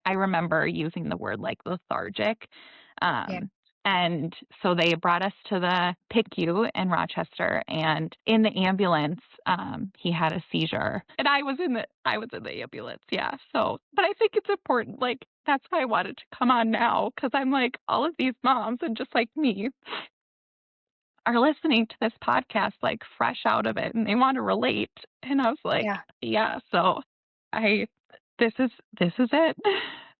I remember using the word like lethargic. Yeah. Um, and so they brought us to the PICU in Rochester, and in the ambulance, he had a seizure, and I was in the ambulance, yeah. So, but I think it's important, like that's why I wanted to come on now because I'm like all of these moms, and just like me, are listening to this podcast like fresh out of it, and they want to relate. And I was like, Yeah. yeah. So, I this is it.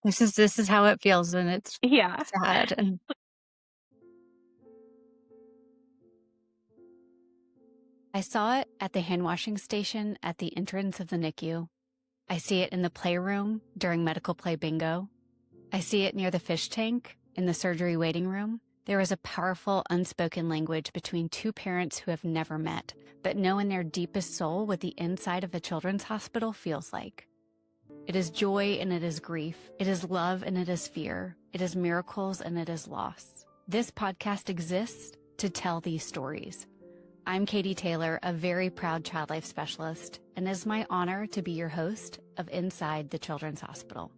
This is how it feels, and it's Yeah. sad. And I saw it at the hand washing station at the entrance of the NICU. I see it in the playroom during medical play bingo. I see it near the fish tank in the surgery waiting room. There is a powerful unspoken language between two parents who have never met, but know in their deepest soul what the inside of a children's hospital feels like. It is joy and it is grief. It is love and it is fear. It is miracles and it is loss. This podcast exists to tell these stories. I'm Katie Taylor, a very proud child life specialist, and it is my honor to be your host of Inside the Children's Hospital.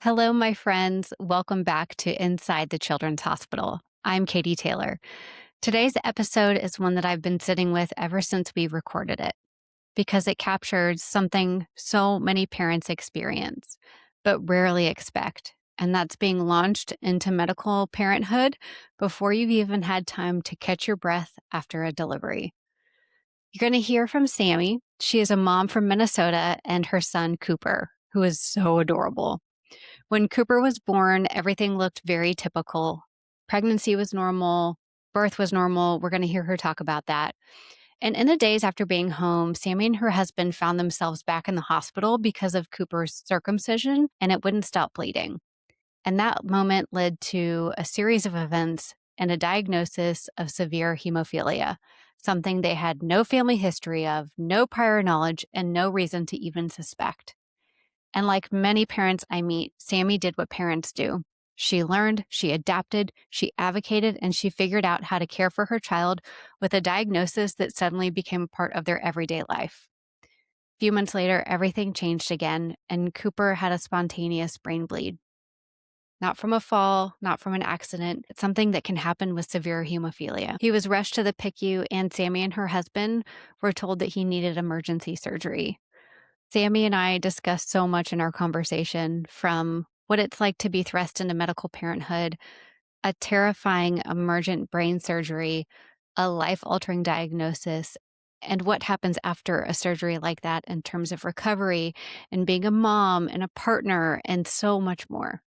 Hello, my friends. Welcome back to Inside the Children's Hospital. I'm Katie Taylor. Today's episode is one that I've been sitting with ever since we recorded it, because it captures something so many parents experience, but rarely expect. And that's being launched into medical parenthood before you've even had time to catch your breath after a delivery. You're going to hear from Sami. She is a mom from Minnesota and her son, Cooper, who is so adorable. When Cooper was born, everything looked very typical. Pregnancy was normal, birth was normal. We're going to hear her talk about that. And in the days after being home, Sami and her husband found themselves back in the hospital because of Cooper's circumcision, and it wouldn't stop bleeding. And that moment led to a series of events and a diagnosis of severe hemophilia, something they had no family history of, no prior knowledge, and no reason to even suspect. And like many parents I meet, Sami did what parents do. She learned, she adapted, she advocated, and she figured out how to care for her child with a diagnosis that suddenly became a part of their everyday life. A few months later, everything changed again, and Cooper had a spontaneous brain bleed. Not from a fall, not from an accident. It's something that can happen with severe hemophilia. He was rushed to the PICU, and Sami and her husband were told that he needed emergency surgery. Sami and I discussed so much in our conversation, from what it's like to be thrust into medical parenthood, a terrifying emergent brain surgery, a life-altering diagnosis, and what happens after a surgery like that in terms of recovery and being a mom and a partner and so much more.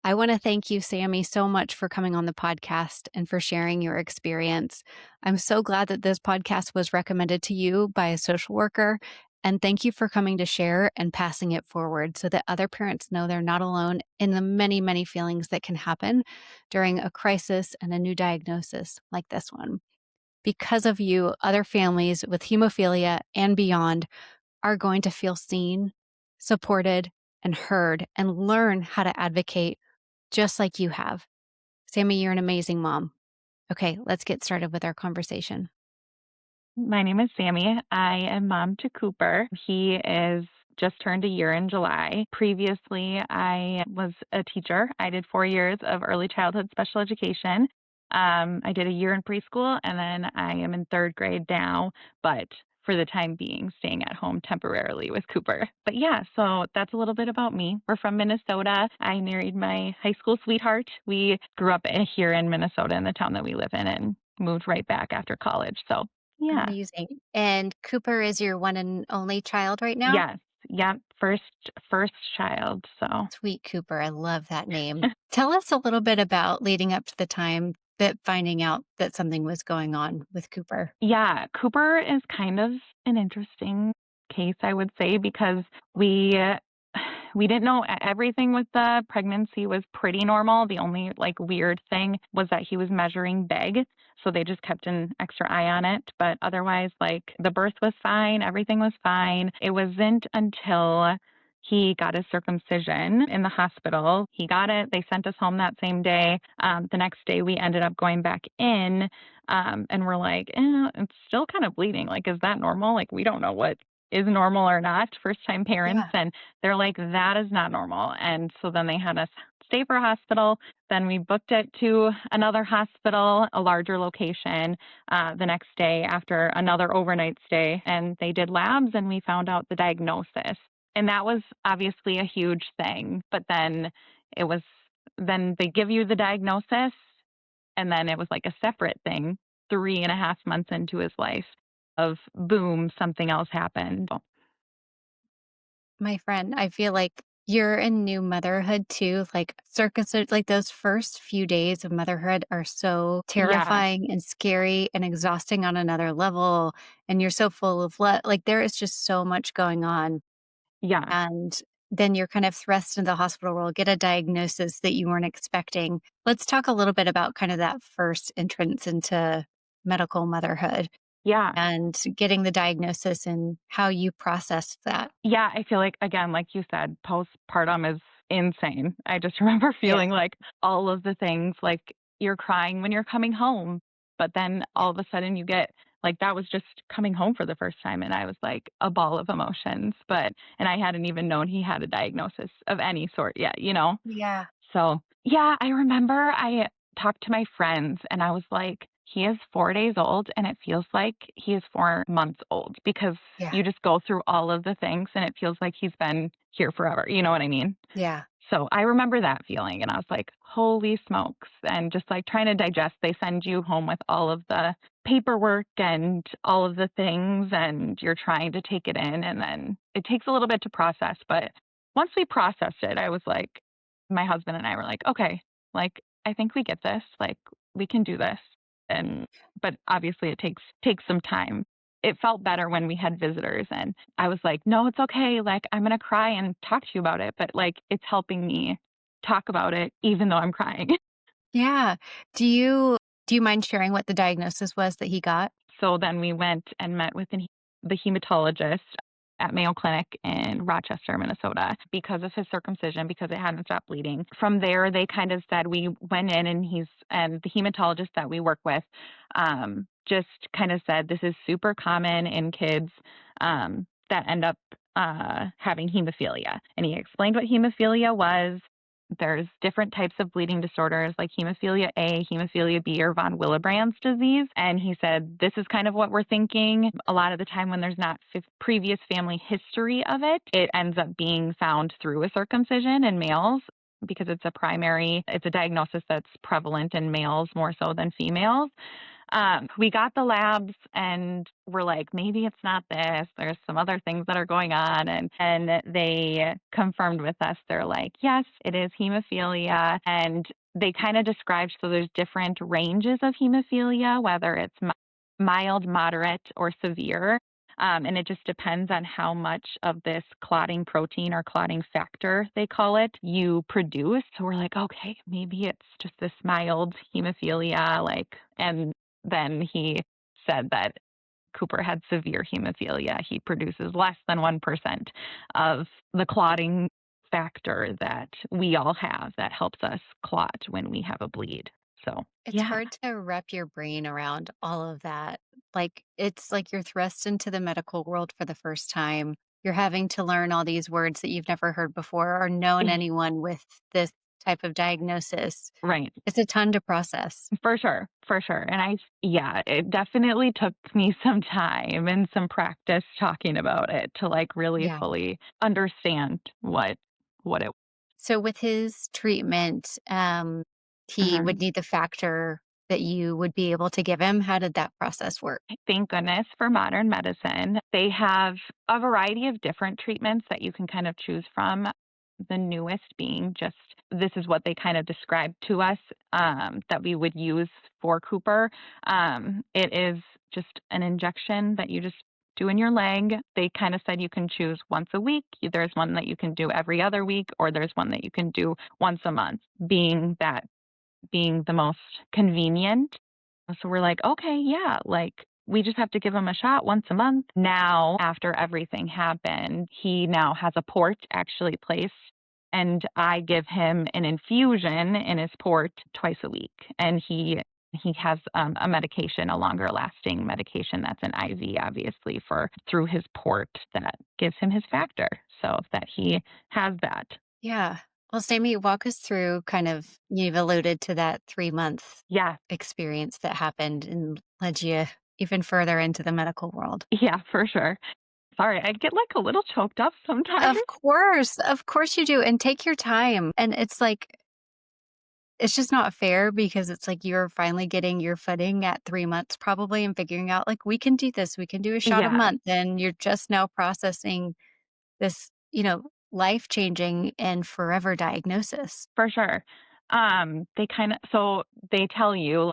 I want to thank you, Sami, so much for coming on the podcast and for sharing your experience. I'm so glad that this podcast was recommended to you by a social worker. And thank you for coming to share and passing it forward so that other parents know they're not alone in the many, many feelings that can happen during a crisis and a new diagnosis like this one. Because of you, other families with hemophilia and beyond are going to feel seen, supported, and heard, and learn how to advocate just like you have. Sami, you're an amazing mom. Okay, let's get started with our conversation. My name is Sami. I am mom to Cooper. He is just turned a year in July. Previously, I was a teacher. I did 4 years of early childhood special education. I did a year in preschool, and then I am in third grade now, but for the time being, staying at home temporarily with Cooper. But yeah, so that's a little bit about me. We're from Minnesota. I married my high school sweetheart. We grew up here in Minnesota in the town that we live in and moved right back after college. So yeah. Amazing. And Cooper is your one and only child right now? Yes. Yep. First child. So Sweet Cooper. I love that name. Tell us a little bit about leading up to the time that finding out that something was going on with Cooper. yeah, Cooper is kind of an interesting case, I would say, because we didn't know everything with the pregnancy was pretty normal. The only like weird thing was that he was measuring big, so they just kept an extra eye on it. But otherwise, like the birth was fine, everything was fine. It wasn't until he got his circumcision in the hospital. He got it. They sent us home that same day. The next day, we ended up going back in, and we're like, it's still kind of bleeding. Like, is that normal? Like, we don't know what is normal or not, first time parents. Yeah. And they're like, that is not normal. And so then they had us stay for a hospital. Then we booked it to another hospital, a larger location, the next day after another overnight stay. And they did labs and we found out the diagnosis. And that was obviously a huge thing. But then it was, then they give you the diagnosis, and then it was like a separate thing 3.5 months into his life of boom, something else happened. My friend, I feel like you're in new motherhood too. Like circumcision, like those first few days of motherhood are so Yeah, terrifying and scary and exhausting on another level. And you're so full of love. Like there is just so much going on. yeah, And then you're kind of thrust into the hospital world, get a diagnosis that you weren't expecting. Let's talk a little bit about kind of that first entrance into medical motherhood yeah. and getting the diagnosis and how you processed that. Yeah, I feel like, again, like you said, postpartum is insane. I just remember Yeah. feeling like all of the things, like you're crying when you're coming home, but then all of a sudden you get like that was just coming home for the first time. And I was like a ball of emotions. And I hadn't even known he had a diagnosis of any sort yet, you know? Yeah. So, yeah, I remember I talked to my friends and I was like, he is 4 days old and it feels like he is 4 months old because Yeah. you just go through all of the things and it feels like he's been here forever. You know what I mean? Yeah. So I remember that feeling and I was like, holy smokes. And just like trying to digest, they send you home with all of the paperwork and all of the things, and you're trying to take it in. And then it takes a little bit to process. But once we processed it, I was like, my husband and I were like, okay, like, I think we get this. Like, we can do this. And, but obviously it takes some time. It felt better when we had visitors and I was like, "No, it's okay, like, I'm gonna cry and talk to you about it," but, like, it's helping me talk about it even though I'm crying. Yeah. Do you mind sharing what the diagnosis was that he got? So then we went and met with the hematologist at Mayo Clinic in Rochester, Minnesota, because of his circumcision, because it hadn't stopped bleeding. From there, they kind of said we went in and the hematologist that we work with just kind of said this is super common in kids that end up having hemophilia. And he explained what hemophilia was. There's different types of bleeding disorders like hemophilia A, hemophilia B, or von Willebrand's disease. And he said, this is kind of what we're thinking. A lot of the time when there's not previous family history of it, it ends up being found through a circumcision in males because it's a diagnosis that's prevalent in males more so than females. We got the labs and we're like, maybe it's not this. There's some other things that are going on. And they confirmed with us, they're like, yes, it is hemophilia. And they kind of described, so there's different ranges of hemophilia, whether it's mild, moderate, or severe. And it just depends on how much of this clotting protein or clotting factor, they call it, you produce. So we're like, okay, maybe it's just this mild hemophilia, like, and then he said that Cooper had severe hemophilia. He produces less than 1% of the clotting factor that we all have that helps us clot when we have a bleed. So, It's yeah, hard to wrap your brain around all of that. Like, it's like you're thrust into the medical world for the first time. You're having to learn all these words that you've never heard before or known anyone with this type of diagnosis. right. It's a ton to process. For sure, for sure. And yeah, it definitely took me some time and some practice talking about it to like really Yeah. fully understand what it. So with his treatment, he would Mhm. need the factor that you would be able to give him. How did that process work? Thank goodness for modern medicine. They have a variety of different treatments that you can kind of choose from. The newest being just this is what they kind of described to us that we would use for Cooper. It is just an injection that you just do in your leg. They kind of said you can choose once a week. There's one that you can do every other week, or there's one that you can do once a month, being the most convenient. So we're like, okay, yeah, like we just have to give him a shot once a month. Now, after everything happened, he now has a port actually placed, and I give him an infusion in his port twice a week. And he He has a medication, a longer lasting medication that's an IV, obviously, for through his port that gives him his factor. So that he has that. Yeah. Well, Sammy, walk us through kind of, you've alluded to that 3-month Yeah, experience that happened and led you even further into the medical world. yeah, for sure. Sorry, I get like a little choked up sometimes. Of course you do. And take your time. And it's like, it's just not fair because it's like you're finally getting your footing at 3 months probably and figuring out, like, we can do this. We can do a shot a Yeah, month. And you're just now processing this, life changing and forever diagnosis. for sure. They kind of so they tell you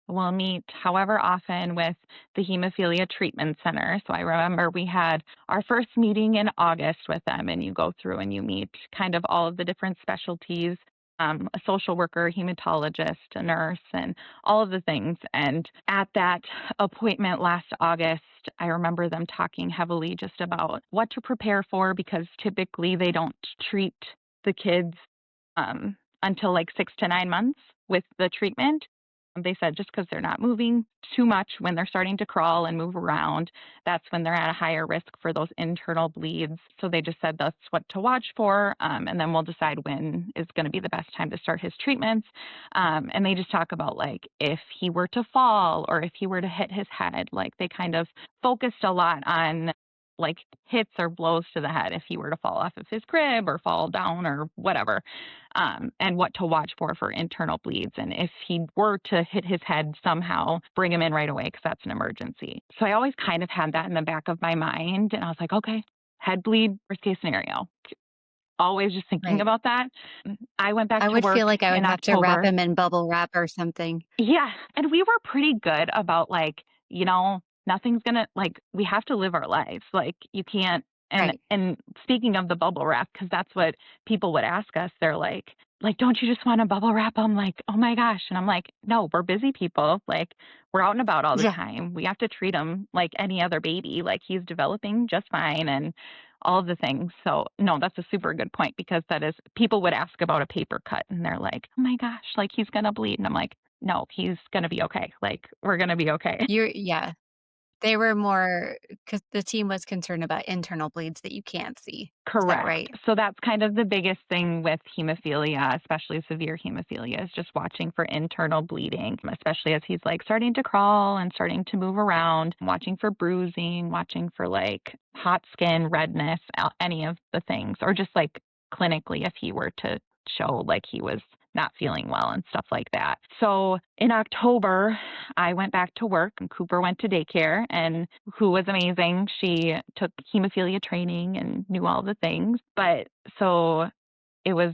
we'll meet however often with the Hemophilia Treatment Center. So I remember we had our first meeting in August with them, and you go through and you meet kind of all of the different specialties, a social worker, hematologist, a nurse, and all of the things. And at that appointment last August, I remember them talking heavily just about what to prepare for because typically they don't treat the kids until like 6 to 9 months with the treatment. They said just because they're not moving too much when they're starting to crawl and move around, that's when they're at a higher risk for those internal bleeds. So they just said that's what to watch for. And then we'll decide when is going to be the best time to start his treatments. And they just talk about like if he were to fall or if he were to hit his head, like they kind of focused a lot on like hits or blows to the head if he were to fall off of his crib or fall down or whatever, and what to watch for internal bleeds. And if he were to hit his head somehow, bring him in right away because that's an emergency. So I always kind of had that in the back of my mind. And I was like, okay, head bleed, worst case scenario. Always just thinking Right. about that. I went back I to would work feel like I would in have to wrap October. him in bubble wrap or something. Yeah, and we were pretty good about, like, nothing's gonna like, we have to live our lives, like, you can't Right. and speaking of the bubble wrap, because that's what people would ask us, they're like, "Don't you just wanna bubble wrap?" I'm like, "Oh my gosh," and I'm like, "No, we're busy people, like, we're out and about all the Yeah. time, we have to treat him like any other baby, like, he's developing just fine," and all of the things, so, no, that's a super good point because that is people would ask about a paper cut, and they're like, "Oh my gosh, like, he's gonna bleed," and I'm like, no, he's gonna be okay. Like, we're gonna be okay. Yeah. They were more because the team was concerned about internal bleeds that you can't see. Is that Correct. right? So that's kind of the biggest thing with hemophilia, especially severe hemophilia, is just watching for internal bleeding, especially as he's like starting to crawl and starting to move around, watching for bruising, watching for like hot skin, redness, any of the things, or just like clinically if he were to show like he was not feeling well and stuff like that. So in October, I went back to work and Cooper went to daycare and who was amazing. She took hemophilia training and knew all the things. But so it was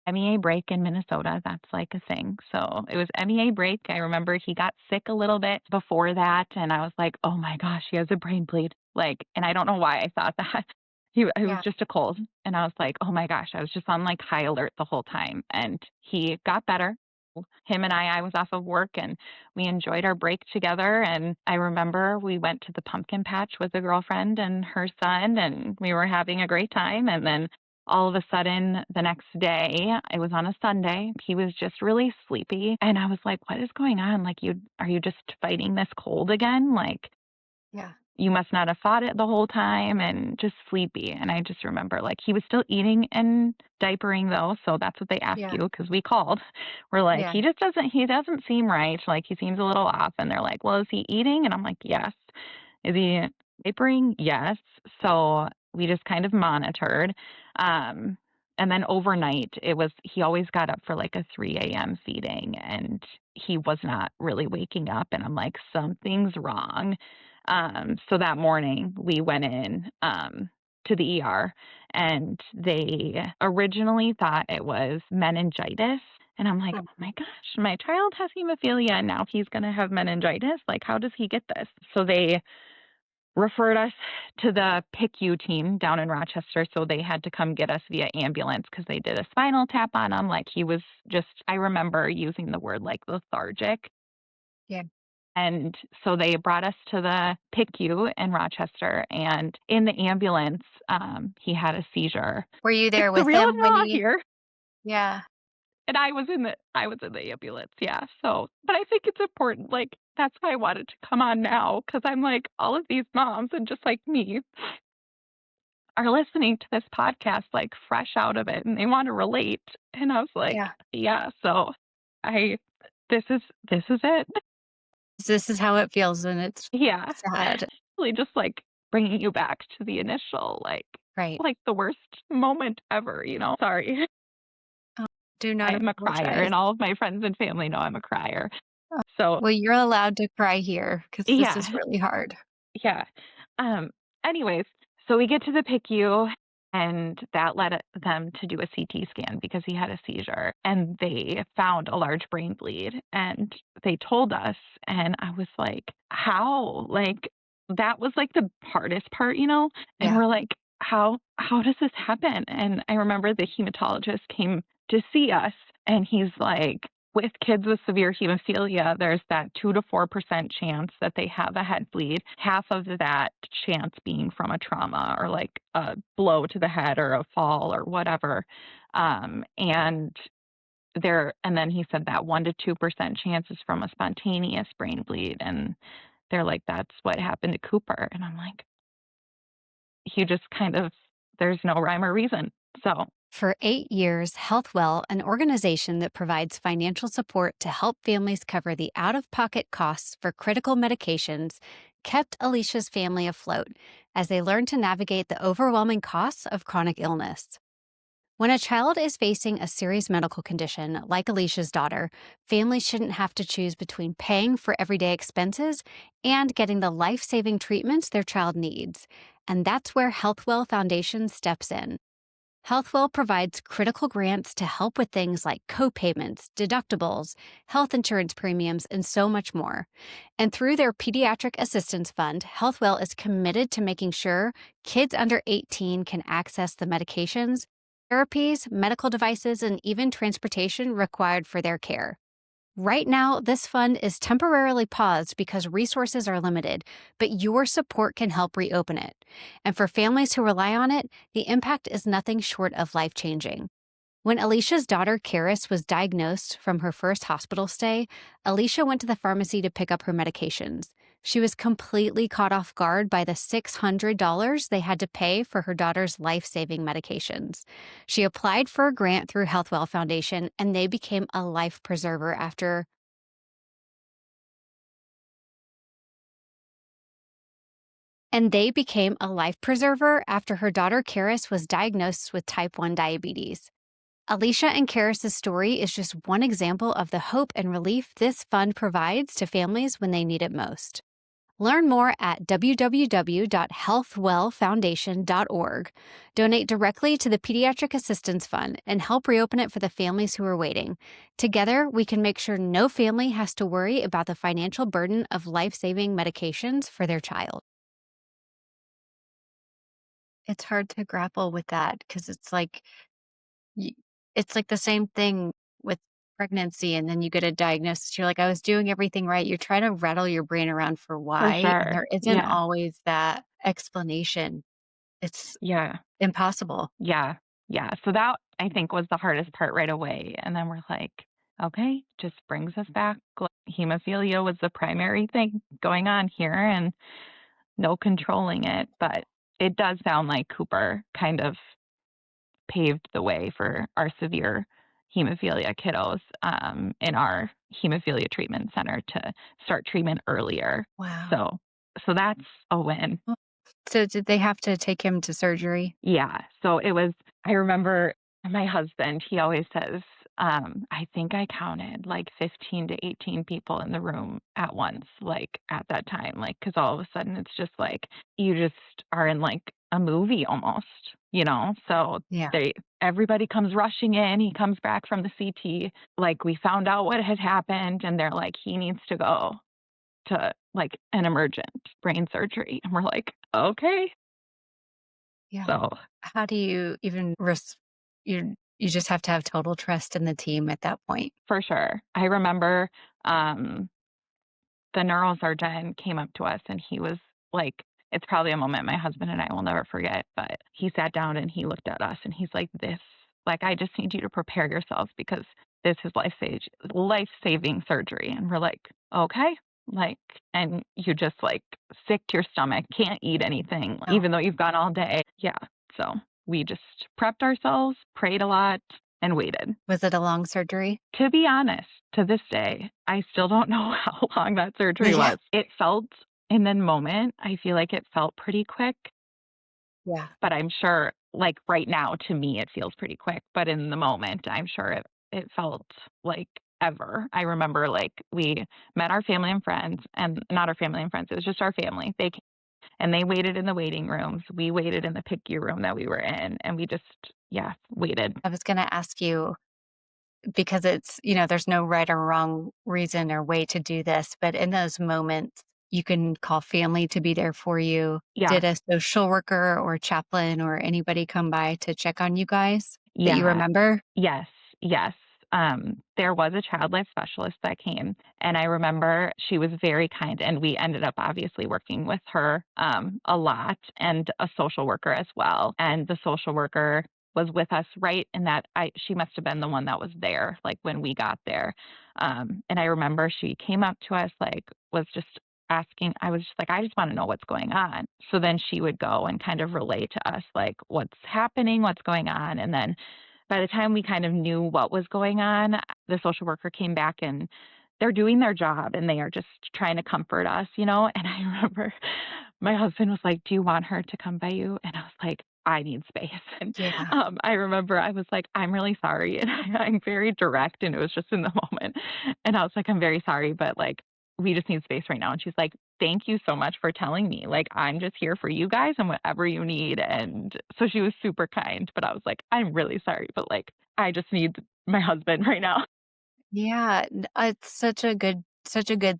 MEA break in Minnesota. That's like a thing. So it was MEA break. I remember he got sick a little bit before that. And I was like, oh my gosh, he has a brain bleed. Like, and I don't know why I thought that. It was Yeah. just a cold. And I was like, oh my gosh, I was just on like high alert the whole time. And he got better. Him and I was off of work and we enjoyed our break together. And I remember we went to the pumpkin patch with a girlfriend and her son, and we were having a great time. And then all of a sudden, the next day, it was on a Sunday, he was just really sleepy. And I was like, what is going on? Like, are you just fighting this cold again? Like, Yeah. you must not have fought it the whole time and just sleepy. And I just remember like he was still eating and diapering though. So that's what they ask Yeah. you because we called. We're like, Yeah. he doesn't seem right. Like he seems a little off. And they're like, well, is he eating? And I'm like, yes. Is he diapering? Yes. So we just kind of monitored. Um, and then overnight, he always got up for like a 3 a.m. feeding and he was not really waking up. And I'm like, something's wrong. So that morning we went in to the ER and they originally thought it was meningitis. And I'm like, Mm. oh my gosh, my child has hemophilia and now he's going to have meningitis. Like, how does he get this? So they referred us to the PICU team down in Rochester. So they had to come get us via ambulance because they did a spinal tap on him. Like, he was just, I remember using the word like lethargic. Yeah. And so they brought us to the PICU in Rochester, and in the ambulance, he had a seizure. Were you It's there the with real him and when raw you here. Yeah. And I was in the ambulance, yeah, so but I think it's important, like, that's why I wanted to come on now because 'cause I'm like, all of these moms and just like me are listening to this podcast, like, fresh out of it, and they wanna relate, and I was like, Yeah. "Yeah, so I this is it." This is how it feels, and it's Yeah. sad. Really just, like, bringing you back to the initial, Right. like, the worst moment ever, Sorry. Oh, do not I'm a crier, apologize. and all of my friends and family know I'm a crier. So Well, you're allowed to cry here because this yeah. is really hard. Yeah. Um, anyways, so we get to the PICU, and that led them to do a CT scan because he had a seizure, and they found a large brain bleed, and they told us, and I was like, "How?" Like, that was, like, the hardest part, and Yeah. we're like, "How does this happen?" And I remember the hematologist came to see us, and he's like, with kids with severe hemophilia, there's that 2 to 4% chance that they have a head bleed, half of that chance being from a trauma or like a blow to the head or a fall or whatever. And then he said that 1 to 2% chance is from a spontaneous brain bleed. And they're like, that's what happened to Cooper. And I'm like, he just kind of, there's no rhyme or reason. So, For 8 years, Healthwell, an organization that provides financial support to help families cover the out of pocket costs for critical medications, kept Alicia's family afloat as they learned to navigate the overwhelming costs of chronic illness. When a child is facing a serious medical condition, like Alicia's daughter, families shouldn't have to choose between paying for everyday expenses and getting the life saving treatments their child needs. And that's where Healthwell Foundation steps in. Healthwell provides critical grants to help with things like co-payments, deductibles, health insurance premiums, and so much more. And through their Pediatric Assistance Fund, Healthwell is committed to making sure kids under 18 can access the medications, therapies, medical devices, and even transportation required for their care. Right now, this fund is temporarily paused because resources are limited, but your support can help reopen it. And for families who rely on it, the impact is nothing short of life changing. When Alicia's daughter, Karis, was diagnosed from her first hospital stay, Alicia went to the pharmacy to pick up her medications. She was completely caught off guard by the $600 they had to pay for her daughter's life saving medications. She applied for a grant through Healthwell Foundation, and they became a life preserver after. And they became a life preserver after her daughter Karis was diagnosed with type 1 diabetes. Alicia and Karis' story is just one example of the hope and relief this fund provides to families when they need it most. Learn more at www.healthwellfoundation.org. Donate directly to the Pediatric Assistance Fund and help reopen it for the families who are waiting. Together, we can make sure no family has to worry about the financial burden of life-saving medications for their child. It's hard to grapple with that because y it's like the same thing with pregnancy, and then you get a diagnosis. You're like, "I was doing everything right." You're trying to rattle your brain around for for why, and sure. there isn't Yeah. always that explanation. It's Yeah. impossible. Yeah, yeah, so that, I think, was the hardest part right away, and then we're like, "Okay, just brings us back." Like, hemophilia was the primary thing going on here and no controlling it, but it does sound like Cooper kind of paved the way for our severe hemophilia kiddos, in our hemophilia treatment center to start treatment earlier. Wow. So that's a win. Well, so did they have to take him to surgery? Yeah, so it was, I remember my husband, he always says, I think I counted like 15 to 18 people in the room at once, like, at that time, like, because all of a sudden it's just like, you just are in, like, a movie almost, So Yeah. they everybody comes rushing in, he comes back from the CT, like, we found out what had happened, and they're like, "He needs to go to, like, an emergent brain surgery," and we're like, "Okay." Yeah. So How do you even you just have to have total trust in the team at that point. for sure. I remember, um, the neurosurgeon came up to us and he was like, it's probably a moment my husband and I will never forget, but he sat down and he looked at us and he's like, "This, like, I just need you to prepare yourselves because this is life-saving surgery. And we're like, okay. Like, and you just like sick to your stomach, can't eat anything, Oh, even though you've gone all day. Yeah. So we just prepped ourselves, prayed a lot, and waited. was it a long surgery? To be honest, to this day, I still don't know how long that surgery Yeah. was. It felt in the moment, I feel like it felt pretty quick, Yeah. but I'm sure like right now to me it feels pretty quick, but in the moment I'm sure it felt like ever. I remember like we met our family and friends, and not our family and friends, it was just our family. And they waited in the waiting rooms. We waited in the PICU room that we were in, and we just yeah, waited. I was gonna ask you because there's no right or wrong reason or way to do this, but in those moments, you can call family to be there for you. Yeah. Did a social worker or chaplain or anybody come by to check on you guys that you Yeah. remember? Yes, yes. There was a child life specialist that came, and I remember she was very kind, and we ended up obviously working with her a lot, and a social worker as well. And the social worker was with us right in that she must have been the one that was there like when we got there. And I remember she came up to us like was just asking. I was just like, I just want to know what's going on. So then she would go and kind of relay to us like what's happening, what's going on, and then by the time we kind of knew what was going on, the social worker came back, and they're doing their job and they are just trying to comfort us, you know? And I remember my husband was like, "Do you want her to come by you?" And I was like, "I need space." And Yeah. I remember I was like, "I'm really sorry." And I'm very direct, and it was just in the moment. And I was like, "I'm very sorry, but like, we just need space right now." And she's like, "Thank you so much for telling me. Like, I'm just here for you guys and whatever you need." And so she was super kind, but I was like, "I'm really sorry, but like, I just need my husband right now." Yeah, it's such a good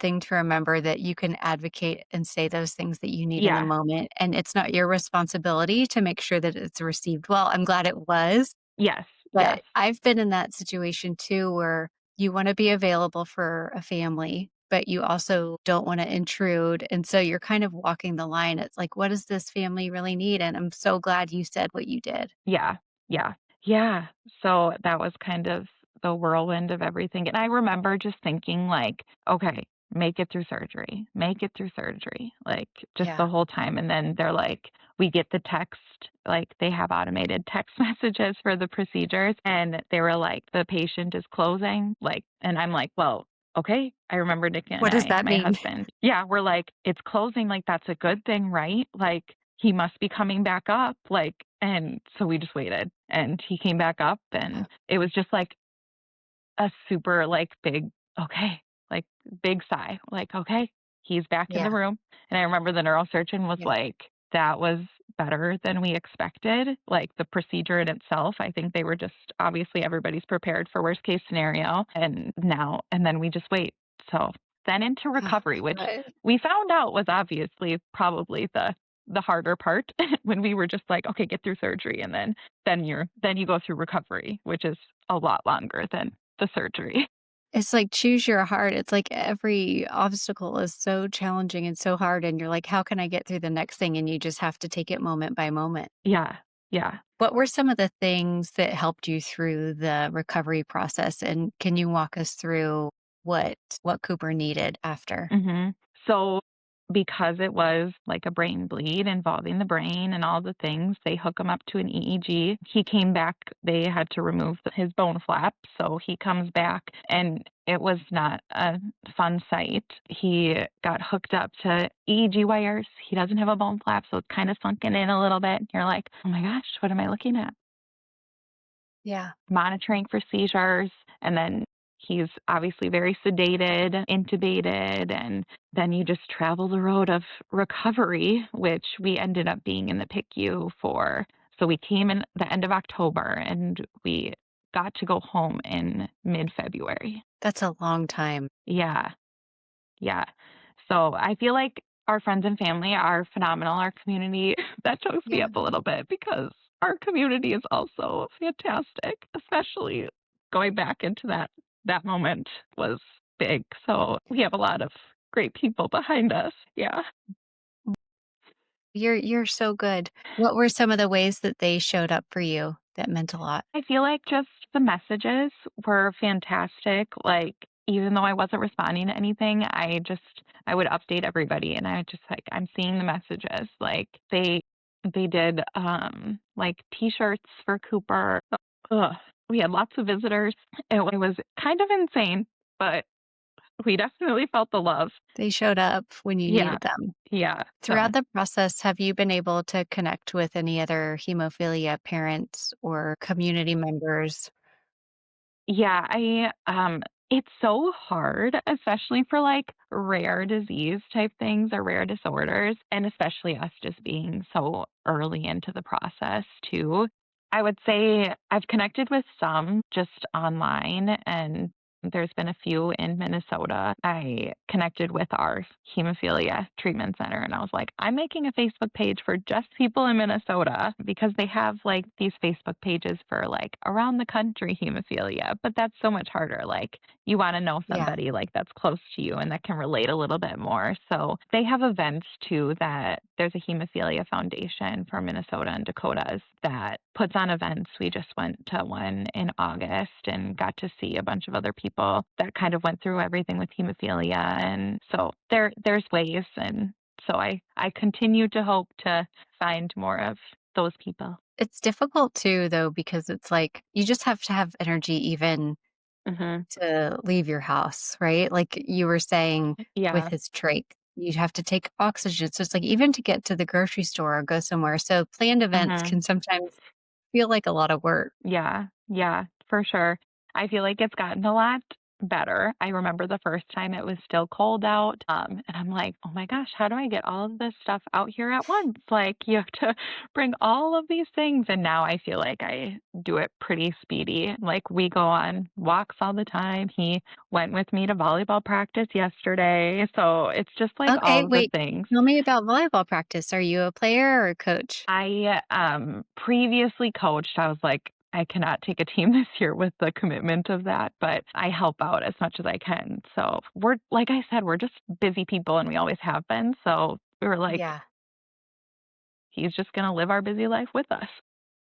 thing to remember that you can advocate and say those things that you need in the Yeah. moment, and it's not your responsibility to make sure that it's received well. I'm glad it was, Yes. Yes. but I've been in that situation too where you wanna be available for a family, but you also don't wanna intrude, and so you're kind of walking the line. It's like, "What does this family really need?" And I'm so glad you said what you did. Yeah, yeah, yeah. So that was kind of the whirlwind of everything. And I remember just thinking, like, okay, make it through surgery, make it through surgery, like just the Yeah. whole time. And then they're like, we get the text, like they have automated text messages for the procedures. And they were like, the patient is closing. Like, and I'm like, well, okay. I remember Nick and What does that my mean? husband. Yeah, we're like, it's closing. Like, that's a good thing, right? Like, he must be coming back up. Like, and so we just waited, and he came back up, and it was just like a super like big, okay, like big sigh, like, okay, he's back in Yeah, the room. And I remember the neurosurgeon was yeah. like, that was better than we expected. Like the procedure in itself, I think they were just obviously everybody's prepared for worst case scenario. And then we just wait. So then into Oh, recovery, which good. we found out was obviously probably the harder part when we were just like, okay, get through surgery, and then you go through recovery, which is a lot longer than the surgery. It's like choose your heart. It's like every obstacle is so challenging and so hard, and you're like, "How can I get through the next thing?" And you just have to take it moment by moment. Yeah, yeah. What were some of the things that helped you through the recovery process, and can you walk us through what Cooper needed after? Mhm. So, because it was like a brain bleed involving the brain and all the things, they hook him up to an EEG. He came back, they had to remove his bone flap, so he comes back, and it was not a fun sight. He got hooked up to EEG wires. He doesn't have a bone flap, so it's kind of sunken in a little bit. You're like, "Oh my gosh, what am I looking at?" Yeah. Monitoring for seizures, and then he's obviously very sedated, intubated, and then you just travel the road of recovery, which we ended up being in the PICU for. So we came in the end of October, and we got to go home in mid-February. That's a long time. Yeah. Yeah. So I feel like our friends and family are phenomenal. Our community, that chokes me Yeah. up a little bit because our community is also fantastic, especially going back into that moment was big. So we have a lot of great people behind us. Yeah. You're so good. What were some of the ways that they showed up for you that meant a lot. I feel like just the messages were fantastic. Like, even though I wasn't responding to anything, I would update everybody and I just like, I'm seeing the messages. Like they did like t-shirts for Cooper. Ugh. We had lots of visitors. It was kind of insane, but we definitely felt the love. They showed up when you Yeah. needed them. Yeah. So Throughout the process, have you been able to connect with any other hemophilia parents or community members? yeah, it's so hard, especially for like rare disease type things or rare disorders, and especially us just being so early into the process too. I would say I've connected with some just online, and there's been a few in Minnesota. I connected with our hemophilia treatment center, and I was like, I'm making a Facebook page for just people in Minnesota because they have like these Facebook pages for like around the country hemophilia, but that's so much harder. Like, you want to know Yeah. somebody like that's close to you and that can relate a little bit more. So they have events too, that there's a hemophilia foundation for Minnesota and Dakotas that puts on events. We just went to one in August and got to see a bunch of other people that kind of went through everything with hemophilia. And so there's ways, and so I continue to hope to find more of those people. It's difficult too, though, because it's like you just have to have energy even Hmm. to leave your house, right? Like you were saying with Yeah. his trach, you have to take oxygen. So it's like even to get to the grocery store or go somewhere. So planned events Hmm. can sometimes feel like a lot of work. Yeah, yeah, for sure. I feel like it's gotten a lot better. I remember the first time it was still cold out, and I'm like, "Oh my gosh, how do I get all of this stuff out here at once?" Like, you have to bring all of these things, and now I feel like I do it pretty speedy. Like, we go on walks all the time. He went with me to volleyball practice yesterday, so it's just like Okay, all of the wait. things. Tell me about volleyball practice. Are you a player or a coach? I, previously coached. I was like, I cannot take a team this year with the commitment of that, but I help out as much as I can. So we're, like I said, we're just busy people and we always have been. So we were like, Yeah, he's just going to live our busy life with us.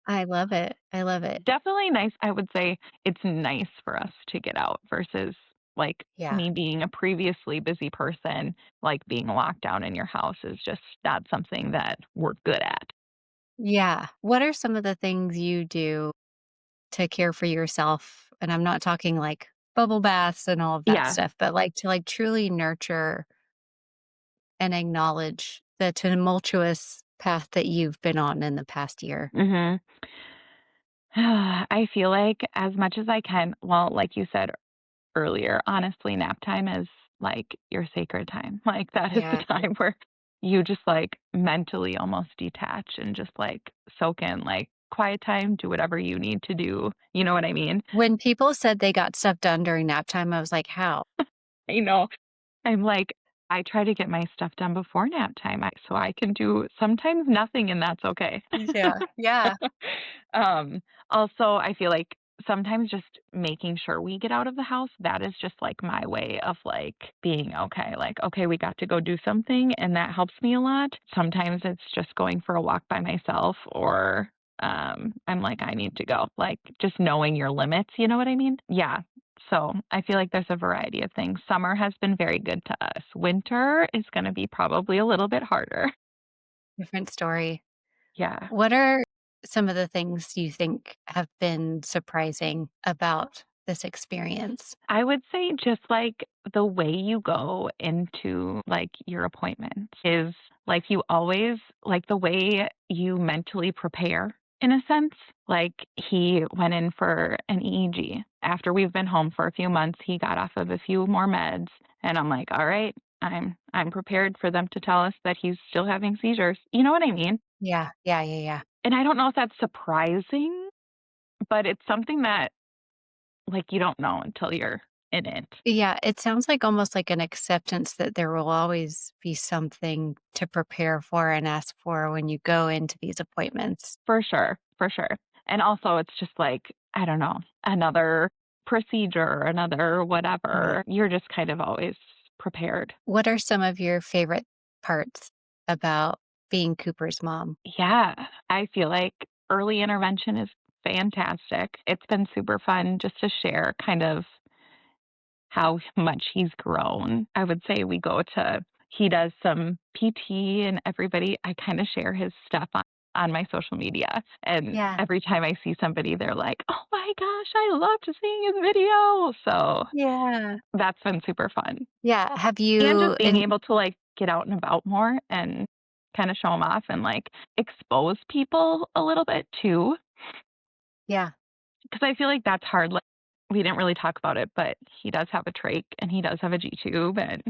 I love it. I love it. Definitely nice. I would say it's nice for us to get out versus like Yeah. me being a previously busy person, like being locked down in your house is just not something that we're good at. Yeah. What are some of the things you do to care for yourself? And I'm not talking like bubble baths and all of that Yeah. stuff, but like to like truly nurture and acknowledge the tumultuous path that you've been on in the past year. Mhm. I feel like as much as I can, well, like you said earlier, honestly, nap time is like your sacred time. Like, that is the Yeah. time where you just like mentally almost detach and just like soak in like quiet time, do whatever you need to do. You know what I mean? When people said they got stuff done during nap time, I was like, how? You know, I'm like, I try to get my stuff done before nap time so I can do sometimes nothing, and that's okay. Yeah. Yeah. Um, Also, I feel like sometimes just making sure we get out of the house, that is just like my way of like being okay. Like, okay, we got to go do something, and that helps me a lot. Sometimes it's just going for a walk by myself, or I'm like, I need to go. Like, just knowing your limits, you know what I mean? Yeah. So I feel like there's a variety of things. Summer has been very good to us. Winter is going to be probably a little bit harder. Different story. Yeah. What are some of the things you think have been surprising about this experience? I would say just like the way you go into like your appointment is like you always like the way you mentally prepare in a sense. Like, he went in for an EEG. After we've been home for a few months, he got off of a few more meds, and I'm like, all right, I'm prepared for them to tell us that he's still having seizures. You know what I mean? Yeah. Yeah. Yeah. Yeah. And I don't know if that's surprising, but it's something that like you don't know until you're in it. Yeah, it sounds like almost like an acceptance that there will always be something to prepare for and ask for when you go into these appointments. For sure, for sure. And also it's just like, I don't know, another procedure, another Yeah. whatever. You're just kind of always prepared. What are some of your favorite parts about being Cooper's mom? Yeah, I feel like early intervention is fantastic. It's been super fun just to share kind of how much he's grown. I would say he does some PT and I kind of share his stuff on my social media. And Yeah. every time I see somebody, they're like, oh my gosh, I loved seeing his video. So Yeah. that's been super fun. Yeah. Have And you just being and able to like get out and about more and kind of show them off and like expose people a little bit too. yeah. Because I feel like that's hard. Like, we didn't really talk about it, but he does have a trach and he does have a G tube and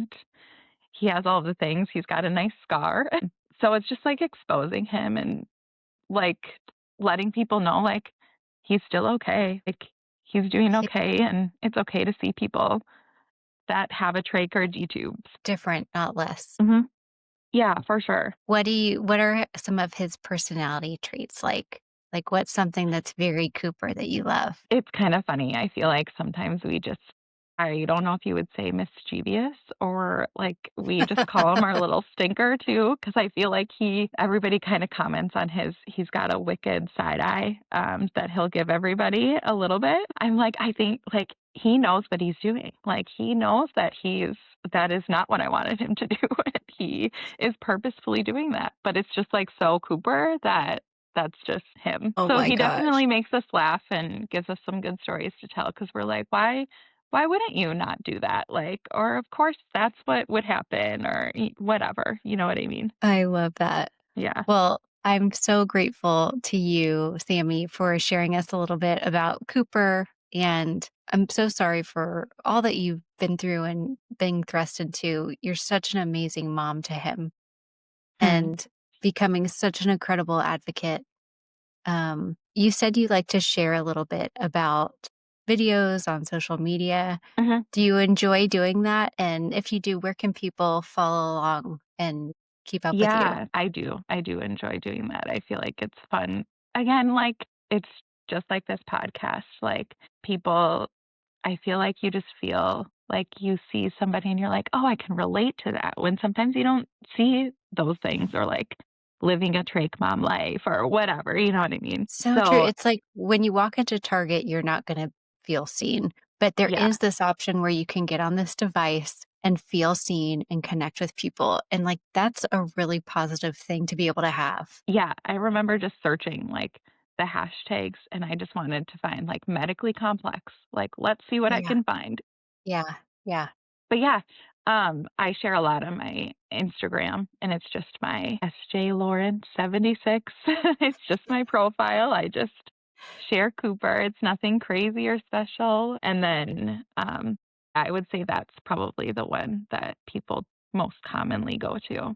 he has all the things. He's got a nice scar. So it's just like exposing him and like letting people know like he's still okay. Like he's doing Yeah. okay and it's okay to see people that have a trach or G tubes. Different, not less. Hmm. Yeah, for sure. What are some of his personality traits like? Like, what's something that's very Cooper that you love? It's kind of funny. I feel like sometimes I don't know if you would say mischievous or like we just call him our little stinker too, because I feel like everybody kind of comments on he's got a wicked side eye that he'll give everybody a little bit. I'm like, I think like he knows what he's doing. Like he knows that is not what I wanted him to do. And he is purposefully doing that. But it's just like so Cooper that that's just him. Oh So my he gosh. definitely makes us laugh and gives us some good stories to tell because we're like, why wouldn't you not do that? Like, or of course that's what would happen or whatever. You know what I mean? I love that. Yeah. Well, I'm so grateful to you, Sammy, for sharing us a little bit about Cooper. And I'm so sorry for all that you've been through and being thrust into. You're such an amazing mom to him Hmm. and becoming such an incredible advocate. You said you like to share a little bit about videos on social media. Hmm. Do you enjoy doing that? And if you do, where can people follow along and keep up with you? Yeah, I do. I do enjoy doing that. I feel like it's fun. Again, like it's just like this podcast. Like people I feel like you just feel like you see somebody and you're like, "Oh, I can relate to that." When sometimes you don't see those things or like living a trach mom life or whatever, you know what I mean? So true. So, It's like when you walk into Target, you're not going to feel seen, but there yeah. is this option where you can get on this device and feel seen and connect with people. And like that's a really positive thing to be able to have. Yeah, I remember just searching like the hashtags and I just wanted to find like medically complex. Like, let's see what I Yeah. can find. Yeah. Yeah. But yeah, I share a lot on my Instagram, and it's just my SJ Lauren 76. It's just my profile. I just share Cooper. It's nothing crazy or special. And then I would say that's probably the one that people most commonly go to.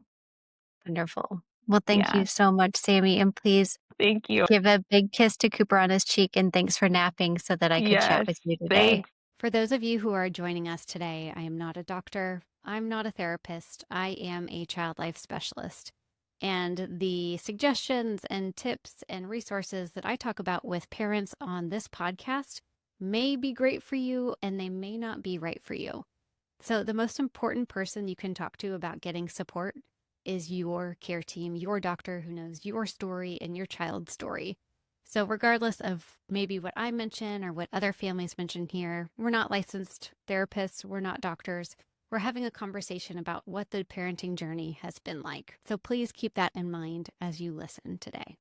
Wonderful. Well, thank Yeah. you so much, Sammy. And please Thank you. give a big kiss to Cooper on his cheek. And thanks for napping so that I could chat Yes. with you today. Thanks. For those of you who are joining us today, I am not a doctor. I'm not a therapist. I am a child life specialist. And the suggestions and tips and resources that I talk about with parents on this podcast may be great for you and they may not be right for you. So, the most important person you can talk to about getting support is your care team, your doctor who knows your story and your child's story. So, regardless of maybe what I mention or what other families mention here, we're not licensed therapists, we're not doctors. We're having a conversation about what the parenting journey has been like. So, please keep that in mind as you listen today.